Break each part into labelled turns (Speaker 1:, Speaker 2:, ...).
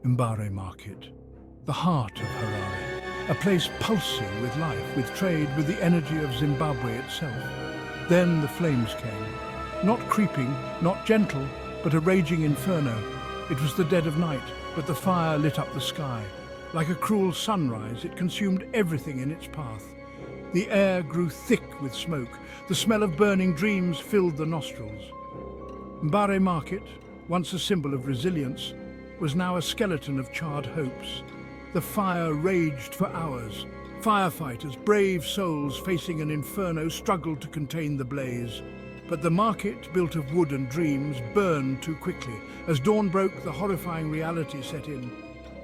Speaker 1: Mbare Market, the heart of Harare, a place pulsing with life, with trade, with the energy of Zimbabwe itself. Then the flames came, not creeping, not gentle, but a raging inferno. It was the dead of night, but the fire lit up the sky. Like a cruel sunrise, it consumed everything in its path. The air grew thick with smoke. The smell of burning dreams filled the nostrils. Mbare Market, once a symbol of resilience, was now a skeleton of charred hopes. The fire raged for hours. Firefighters, brave souls facing an inferno, struggled to contain the blaze. But the market, built of wood and dreams, burned too quickly. As dawn broke, the horrifying reality set in.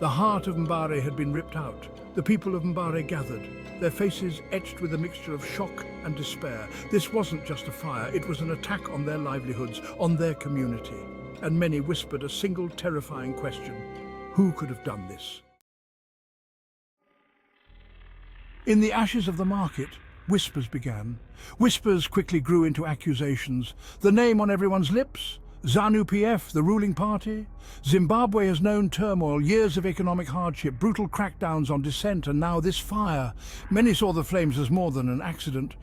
Speaker 1: The heart of Mbare had been ripped out. The people of Mbare gathered, their faces etched with a mixture of shock and despair. This wasn't just a fire, it was an attack on their livelihoods, on their community. And many whispered a single terrifying question: who could have done this? In the ashes of the market, whispers began. Whispers quickly grew into accusations. The name on everyone's lips? Zanu PF, the ruling party? Zimbabwe has known turmoil, years of economic hardship, brutal crackdowns on dissent, and now this fire. Many saw the flames as more than an accident.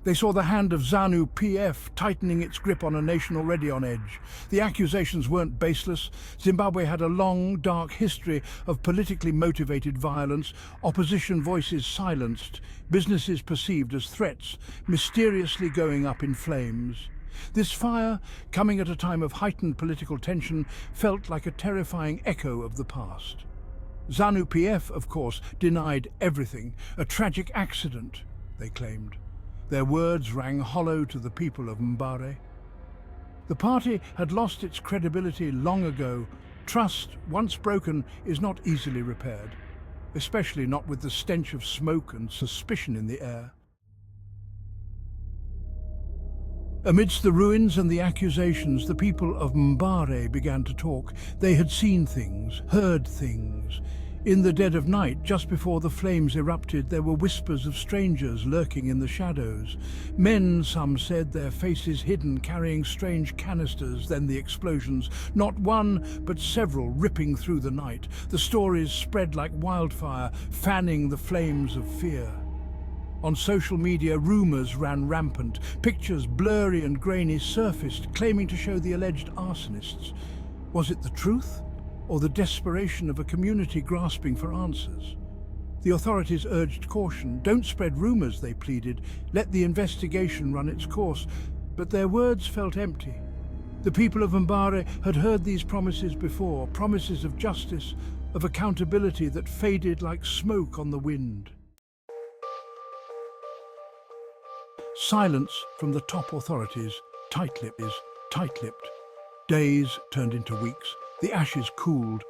Speaker 1: They saw the hand of Zanu PF tightening its grip on a nation already on edge. The accusations weren't baseless. Zimbabwe had a long, dark history of politically motivated violence, opposition voices silenced, businesses perceived as threats, mysteriously going up in flames. This fire, coming at a time of heightened political tension, felt like a terrifying echo of the past. Zanu PF, of course, denied everything. A tragic accident, they claimed. Their words rang hollow to the people of Mbare. The party had lost its credibility long ago. Trust, once broken, is not easily repaired, especially not with the stench of smoke and suspicion in the air. Amidst the ruins and the accusations, the people of Mbare began to talk. They had seen things, heard things. In the dead of night, just before the flames erupted, there were whispers of strangers lurking in the shadows. Men, some said, their faces hidden, carrying strange canisters, then the explosions. Not one, but several, ripping through the night. The stories spread like wildfire, fanning the flames of fear. On social media, rumors ran rampant. Pictures, blurry and grainy, surfaced, claiming to show the alleged arsonists. Was it the truth, or the desperation of a community grasping for answers? The authorities urged caution. Don't spread rumors, they pleaded. Let the investigation run its course. But their words felt empty. The people of Mbare had heard these promises before, promises of justice, of accountability that faded like smoke on the wind. Silence from the top authorities, tight-lipped. Days turned into weeks. The ashes cooled,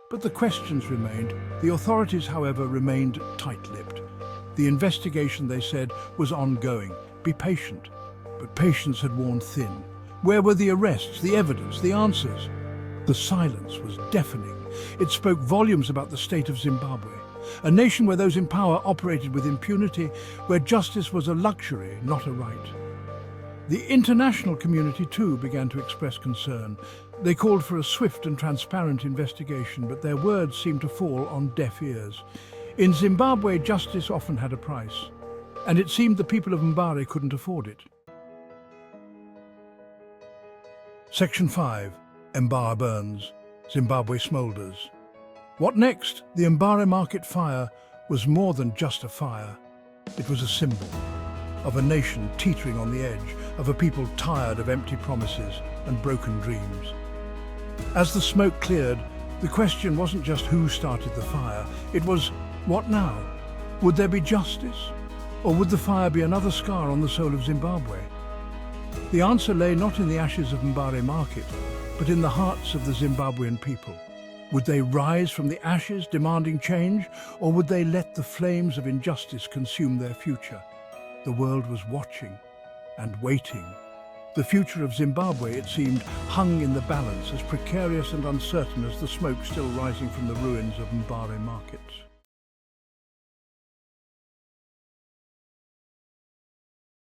Speaker 1: but the questions remained. The authorities, however, remained tight-lipped. The investigation, they said, was ongoing. Be patient. But patience had worn thin. Where were the arrests, the evidence, the answers? The silence was deafening. It spoke volumes about the state of Zimbabwe. A nation where those in power operated with impunity, where justice was a luxury, not a right. The international community, too, began to express concern. They called for a swift and transparent investigation, but their words seemed to fall on deaf ears. In Zimbabwe, justice often had a price, and it seemed the people of Mbare couldn't afford it. Section 5. Mbare burns. Zimbabwe smoulders. What next? The Mbare market fire was more than just a fire. It was a symbol of a nation teetering on the edge, of a people tired of empty promises and broken dreams. As the smoke cleared, the question wasn't just who started the fire, it was, what now? Would there be justice? Or would the fire be another scar on the soul of Zimbabwe? The answer lay not in the ashes of Mbare market, but in the hearts of the Zimbabwean people. Would they rise from the ashes, demanding change, or would they let the flames of injustice consume their future? The world was watching and waiting. The future of Zimbabwe, it seemed, hung in the balance, as precarious and uncertain as the smoke still rising from the ruins of Mbare markets.